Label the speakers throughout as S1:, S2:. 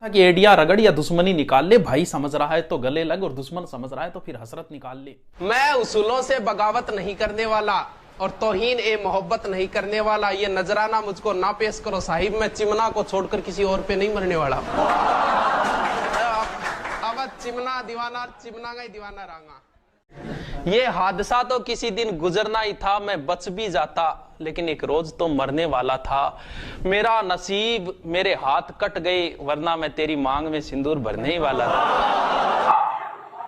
S1: कि एडिया रगड़ या दुश्मनी निकाल ले, भाई समझ रहा है तो गले लग और दुश्मन समझ रहा है तो फिर हसरत निकाल ले।
S2: मैं उसूलों से बगावत नहीं करने वाला और तौहीन ए मोहब्बत नहीं करने वाला, ये नजराना मुझको ना पेश करो साहिब, मैं चिमना को छोड़कर किसी और पे नहीं मरने वाला। अब चिमना दीवाना, चिमना का ही दीवाना रहूंगा। ये हादसा तो किसी दिन गुजरना ही था, मैं बच भी जाता, लेकिन एक रोज तो मरने वाला था। मेरा नसीब, मेरे हाथ कट गए, वरना मैं तेरी मांग में सिंदूर भरने ही वाला था।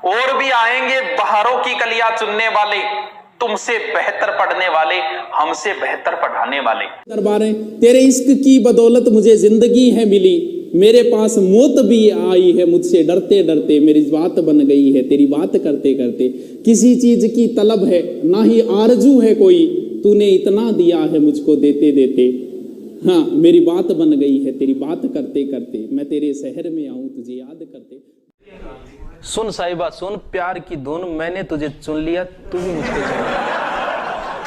S2: और भी आएंगे बहारों की कलियां चुनने वाले, तुमसे बेहतर पढ़ने वाले, हमसे बेहतर पढ़ाने वाले।
S3: दरबारें तेरे इश्क की बदौलत मुझे जिंदगी है मिली, मेरे पास मौत भी आई है, मुझसे डरते डरते मेरी बात बन गई है तेरी बात करते करते। किसी चीज की तलब है ना ही आरजू है कोई, तूने इतना दिया है मुझको देते देते। हाँ मेरी बात बन गई है तेरी बात करते करते, मैं तेरे शहर में आऊं तुझे याद करते।
S1: सुन साहिबा सुन, प्यार की धुन, मैंने तुझे चुन लिया, तू भी मुझको चुन।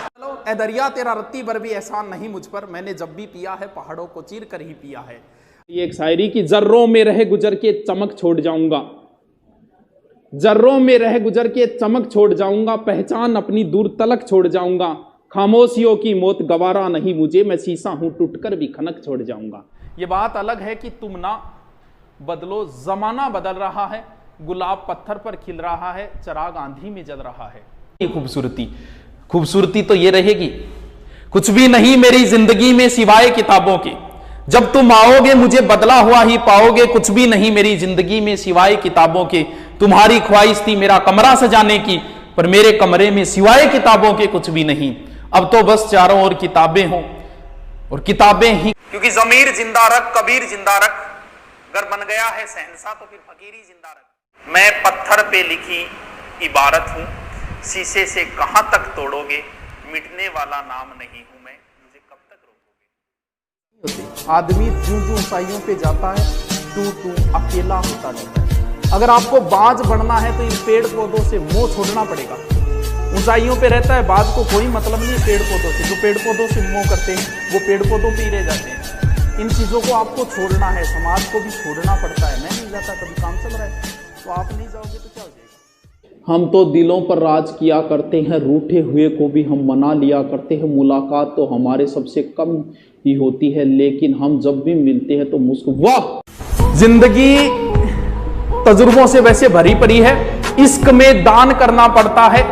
S4: चलो ए दरिया तेरा रत्ती भर भी एहसान नहीं मुझ पर, मैंने जब भी पिया है पहाड़ों को चीर कर ही पिया है।
S3: ये एक शायरी की, जर्रों में रह गुजर के चमक छोड़ जाऊंगा, जर्रों में रह गुजर के चमक छोड़ जाऊंगा, पहचान अपनी दूर तलक छोड़ जाऊंगा, खामोशियों की मौत गवारा नहीं मुझे, मैं शीशा हूं टूटकर भी खनक छोड़ जाऊंगा।
S4: ये बात अलग है कि तुम ना बदलो, जमाना बदल रहा है, गुलाब पत्थर पर खिल रहा है, चिराग आंधी में जल रहा है।
S1: ये खूबसूरती तो ये रहेगी, कुछ भी नहीं मेरी जिंदगी में सिवाय किताबों के, जब तुम आओगे मुझे बदला हुआ ही पाओगे, कुछ भी नहीं मेरी जिंदगी में सिवाय किताबों के। तुम्हारी ख्वाहिश थी मेरा कमरा सजाने की, पर मेरे कमरे में सिवाय किताबों के कुछ भी नहीं। अब तो बस चारों ओर किताबें हों और किताबें ही, क्योंकि ज़मीर जिंदा रख, कबीर जिंदा रख, अगर बन गया है शहंशाह तो फिर फकीरी जिंदा रख। मैं पत्थर पे लिखी इबारत हूं, शीशे से कहां तक तोड़ोगे, मिटने वाला नाम नहीं हूं मैं, मुझे कब तक रोकोगे।
S4: आदमी जूं जूं ऊंचाइयों पे जाता है तू अकेला होता जाता है। अगर आपको बाज बढ़ना है तो इन पेड़ पौधों से मोह छोड़ना पड़ेगा। ऊंचाइयों पे रहता है, बाज को कोई मतलब नहीं पेड़ पौधों से, जो पेड़ पौधों से मोह करते हैं वो पेड़ पौधों पे ही रह जाते हैं। इन चीजों को आपको छोड़ना है, समाज को भी छोड़ना पड़ता है। मैं नहीं जाता, कभी काम चल रहा है तो आप नहीं जाओगे तो क्या हो जाएगा।
S3: हम तो दिलों पर राज किया करते हैं, रूठे हुए को भी हम मना लिया करते हैं, मुलाकात तो हमारे सबसे कम ही होती है, लेकिन हम जब भी मिलते हैं तो वाह।
S4: जिंदगी तजुर्बों से वैसे भरी पड़ी है, इश्क में दान करना पड़ता है,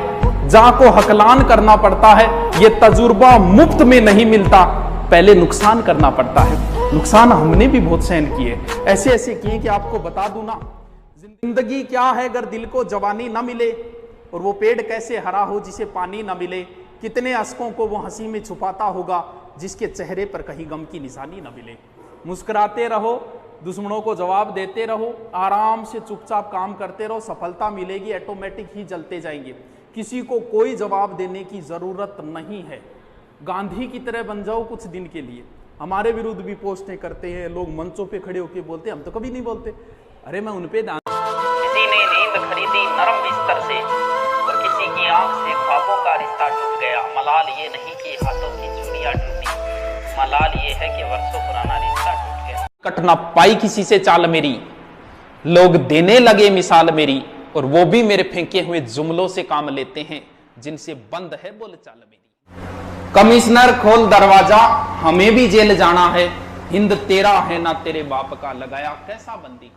S4: जा को हकलान करना पड़ता है। ये तजुर्बा मुफ्त में नहीं मिलता, पहले नुकसान करना पड़ता है। नुकसान हमने भी बहुत सहन किए, ऐसे ऐसे किए कि आपको बता दूं ना। जिंदगी क्या है अगर दिल को जवानी ना मिले, और वो पेड़ कैसे हरा हो जिसे पानी ना मिले। कितने अश्कों को वो हंसी में छुपाता होगा जिसके चेहरे पर कहीं गम की निशानी ना मिले। मुस्कुराते रहो, दुश्मनों को जवाब देते रहो, आराम से चुपचाप काम करते रहो, सफलता मिलेगी, ऑटोमेटिक ही जलते जाएंगे। किसी को कोई जवाब देने की जरूरत नहीं है। गांधी की तरह बन जाओ कुछ दिन के लिए। हमारे विरुद्ध भी पोस्टें करते हैं लोग, मंचों पे खड़े होकर बोलते हैं, हम तो कभी नहीं बोलते। अरे मैं उन पे
S5: किसी ने नींद खरीदी नरम बिस्तर से, और किसी की आंख से ख्वाबों का रिश्ता टूट गया। मलाल ये नहीं कि हाथों की चूड़ियां टूटी, मलाल ये है कि वर्षों पुराना रिश्ता टूट गया।
S1: कट ना पाई किसी से चाल मेरी, लोग देने लगे मिसाल मेरी, और वो भी मेरे फेंके हुए जुमलों से काम लेते हैं जिनसे बंद है बोल चाल मेरी। कमिश्नर खोल दरवाजा, हमें भी जेल जाना है, हिंद तेरा है ना तेरे बाप का, लगाया कैसा बंदी खाना।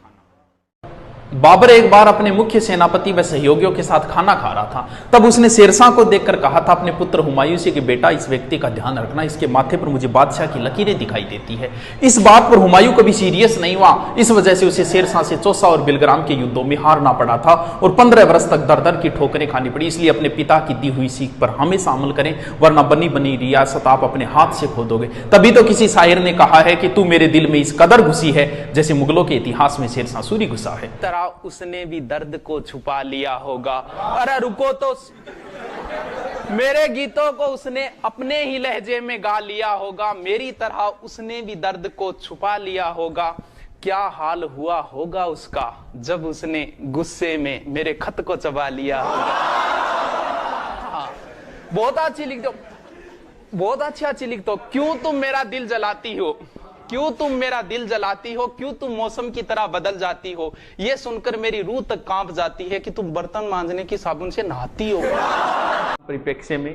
S1: बाबर एक बार अपने मुख्य सेनापति व सहयोगियों के साथ खाना खा रहा था। तब उसने शेरशाह को देखकर कहा था अपने पुत्र हुमायूं से कि बेटा इस व्यक्ति का ध्यान रखना, इसके माथे पर मुझे बादशाह की लकीरें दिखाई देती है। इस बात पर हुमायूं कभी सीरियस नहीं हुआ। इस वजह से उसे शेरशाह से चौसा और बिलग्राम के युद्धों में हारना पड़ा था और 15 वर्ष तक दर दर की ठोकरें खानी पड़ी। इसलिए अपने पिता की दी हुई सीख पर हमेशा अमल करें, वरना बनी बनी रियासत आप अपने हाथ से खो दोगे। तभी तो किसी शायर ने कहा है कि तू मेरे दिल में इस कदर घुसी है जैसे मुगलों के इतिहास में शेरशाह सूरी घुसा है।
S2: उसने भी दर्द को छुपा लिया होगा। अरे रुको तो, मेरे गीतों को उसने अपने ही लहजे में गा लिया होगा, मेरी तरह उसने भी दर्द को छुपा लिया होगा। क्या हाल हुआ होगा उसका जब उसने गुस्से में मेरे खत को चबा लिया होगा। बहुत अच्छी लिख दो, बहुत अच्छी लिख दो। क्यों तुम मेरा दिल जलाती हो, क्यों तुम मेरा दिल जलाती हो, क्यों तुम मौसम की तरह बदल जाती हो, ये सुनकर मेरी रूह तक कांप जाती है कि तुम बर्तन मांजने की साबुन से नहाती हो।
S4: परिप्रेक्ष्य में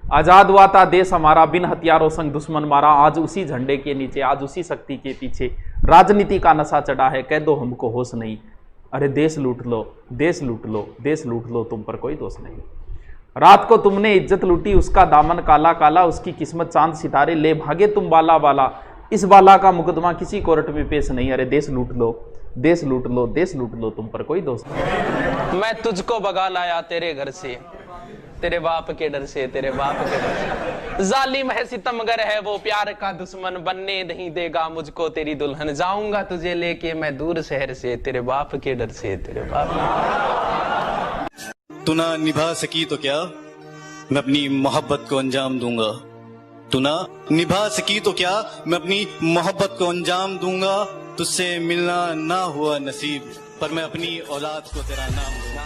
S4: आजाद हुआ था देश हमारा, बिन हथियारों संग दुश्मन मारा। आज उसी झंडे के नीचे, आज उसी शक्ति के पीछे राजनीति का नशा चढ़ा है, कह दो हमको होश नहीं। अरे देश लूट लो, देश लूट लो, देश लूट लो, तुम पर कोई दोष नहीं। रात को तुमने इज्जत लूटी, उसका दामन काला काला, उसकी किस्मत चांद सितारे, ले भागे तुम बाला बाला। इस बाला का मुकदमा किसी कोर्ट में पेश नहीं। अरे देश लूट लो, देश लूट लो, देश लूट लो, तुम पर कोई दोष नहीं।
S2: मैं तुझको भगा लाया तेरे घर से, तेरे बाप के डर से, तेरे बाप के डर से। जालिम है सितमगर है वो, प्यार का दुश्मन, बनने नहीं देगा मुझको तेरी दुल्हन। जाऊंगा तुझे लेके मैं दूर शहर से, तेरे बाप के डर से, तेरे बाप।
S6: तू ना निभा सकी तो क्या, मैं अपनी मोहब्बत को अंजाम दूंगा। तू ना निभा सकी तो क्या, मैं अपनी मोहब्बत को अंजाम दूंगा। तुझसे मिलना ना हुआ नसीब, पर मैं अपनी औलाद को तेरा नाम दूंगा।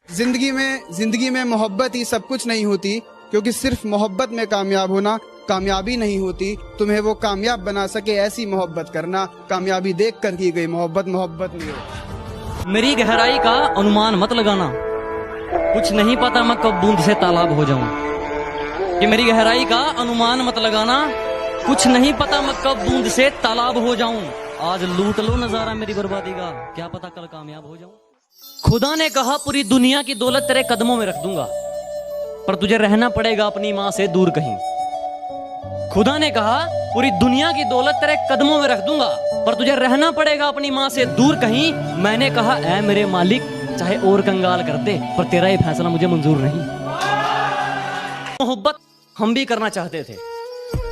S7: जिंदगी में मोहब्बत ही सब कुछ नहीं होती, क्योंकि सिर्फ मोहब्बत में कामयाब होना कामयाबी नहीं होती। तुम्हें वो कामयाब बना सके ऐसी मोहब्बत करना, कामयाबी देख कर की गई मोहब्बत मोहब्बत नहीं होती।
S8: मेरी गहराई का अनुमान मत लगाना, कुछ नहीं पता मैं कब बूंद से तालाब हो जाऊं। कि मेरी गहराई का अनुमान मत लगाना, कुछ नहीं पता मैं कब बूंद से तालाब हो जाऊं। आज लूट लो नजारा मेरी बर्बादी का, क्या पता कल कामयाब हो जाऊं। खुदा ने कहा पूरी दुनिया की दौलत तेरे कदमों में रख दूंगा, पर तुझे रहना पड़ेगा अपनी माँ से दूर कहीं। खुदा ने कहा पूरी दुनिया की दौलत तेरे कदमों में रख दूंगा, पर तुझे रहना पड़ेगा अपनी माँ से दूर कहीं। मैंने कहा ऐ मेरे मालिक, चाहे और कंगाल कर दे, पर तेरा ये फैसला मुझे मंजूर नहीं। मोहब्बत हम भी करना चाहते थे,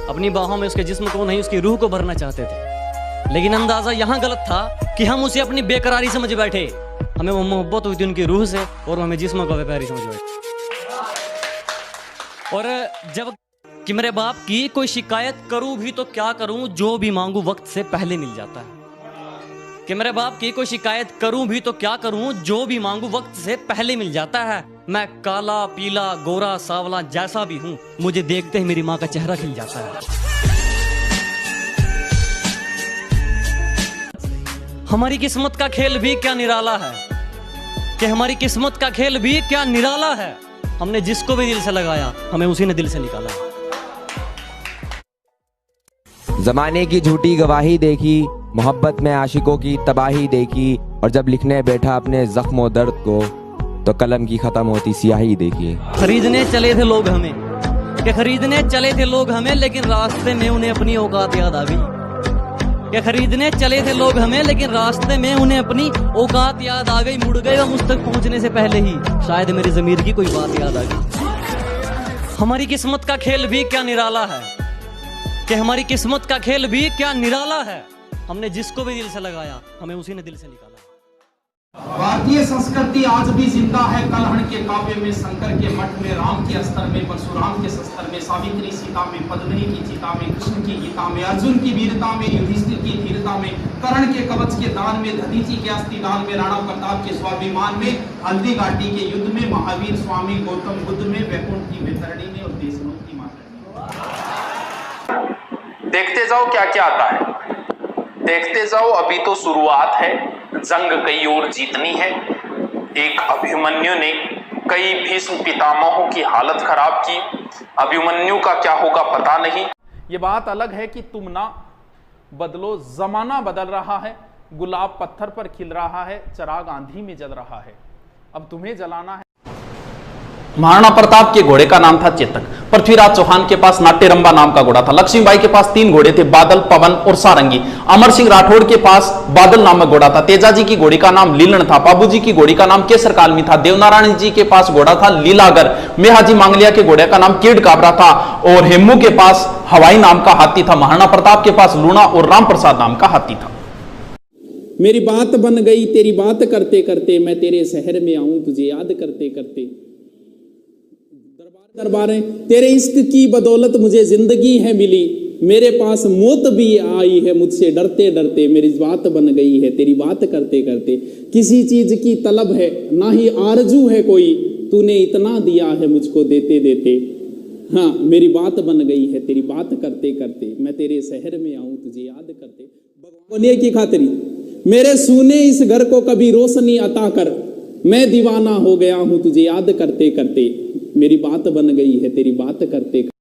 S8: अपनी बाहों में उसके जिस्म को नहीं उसकी रूह को भरना चाहते थे, लेकिन अंदाजा यहाँ गलत था कि हम उसे अपनी बेकरारी समझ बैठे। हमें वो मोहब्बत हुई थी उनकी रूह से, और हमें जिस्म को बेकरारी समझ बैठे। और जब कि मेरे बाप की कोई शिकायत करूं भी तो क्या करूं, जो भी मांगू वक्त से पहले मिल जाता है। कि मेरे बाप की कोई शिकायत करूं भी तो क्या करूं, जो भी मांगू वक्त से पहले मिल जाता है। मैं काला पीला गोरा सावला जैसा भी हूं, मुझे देखते ही मेरी माँ का चेहरा खिल जाता है। हमारी किस्मत का खेल भी क्या निराला है, कि हमारी किस्मत का खेल भी क्या निराला है। हमने जिसको भी दिल से लगाया, हमें उसी ने दिल से निकाला।
S9: जमाने की झूठी गवाही देखी, मोहब्बत में आशिकों की तबाही देखी, और जब लिखने बैठा अपने जख्म दर्द को, तो कलम की खत्म होती स्याही देखी।
S8: खरीदने चले थे लोग हमें, कि खरीदने चले थे लोग हमें, लेकिन रास्ते में उन्हें अपनी औकात याद आ गई। कि खरीदने चले थे लोग हमें, लेकिन रास्ते में उन्हें अपनी औकात याद आ गई। मुड़ गए वो मुझ तक पहुंचने से पहले ही, शायद मेरी ज़मीर की कोई बात याद आ गई। हमारी किस्मत का खेल भी क्या निराला है, कि हमारी किस्मत का खेल भी क्या निराला है। हमने जिसको भी दिल से लगाया, हमें उसी ने दिल से निकाला।
S1: भारतीय संस्कृति आज भी जिंदा है, कलहण के काव्य में, शंकर के मठ में, राम के अस्त्र में, परशुराम के शस्त्र में, सावित्री सीता में, पद्मिनी की चिता में, कृष्ण की गीता में, अर्जुन की वीरता में, युधिष्ठिर की धीरता में, कर्ण के कवच के दान में, दधीचि के अस्थिदान में, राणा प्रताप के स्वाभिमान में, हल्दी घाटी के युद्ध में, महावीर स्वामी गौतम बुद्ध में, वैकुंठ की वैतरणी में, और देशनों की माता।
S4: देखते जाओ क्या क्या आता है, देखते जाओ, अभी तो शुरुआत है। जंग कई और जीतनी है। एक अभिमन्यु ने कई भीष्म पितामहों की हालत खराब की, अभिमन्यु का क्या होगा पता नहीं। ये बात अलग है कि तुम ना बदलो, जमाना बदल रहा है, गुलाब पत्थर पर खिल रहा है, चिराग आंधी में जल रहा है, अब तुम्हें जलाना है।
S1: महाराणा प्रताप के घोड़े का नाम था चेतक। पृथ्वीराज चौहान के पास नाट्यरंबा नाम का घोड़ा था। लक्ष्मीबाई के पास 3 घोड़े थे, बादल, पवन और सारंगी। अमर सिंह राठौड़ के पास बादल नामक घोड़ा था। तेजाजी की घोड़ी का नाम लीलन था। बाबूजी की घोड़ी का नाम केसर कालमी था। देवनारायण जी के पास घोड़ा था लीलागर। मेहाजी मांगलिया के घोड़े का नाम कीड़ काबरा था। और हेमू के पास हवाई नाम का हाथी था। महाराणा प्रताप के पास लूणा और राम प्रसाद नाम का हाथी था।
S3: मेरी बात बन गई तेरी बात करते करते, मैं तेरे शहर में आऊं तुझे याद करते करते। दरबारें तेरे इश्क की बदौलत मुझे जिंदगी है मिली, मेरे पास मौत भी आई है मुझसे डरते डरते। मेरी बात बन गई है तेरी बात करते करते। किसी चीज की तलब है ना ही आरजू है कोई, तूने इतना दिया है मुझको देते देते। हाँ मेरी बात बन गई है तेरी बात करते करते, मैं तेरे शहर में आऊं तुझे याद करते। बोलिए की खातिरी मेरे सूने इस घर को कभी रोशनी अता कर, मैं दीवाना हो गया हूं तुझे याद करते करते, मेरी बात बन गई है तेरी बात करते करते।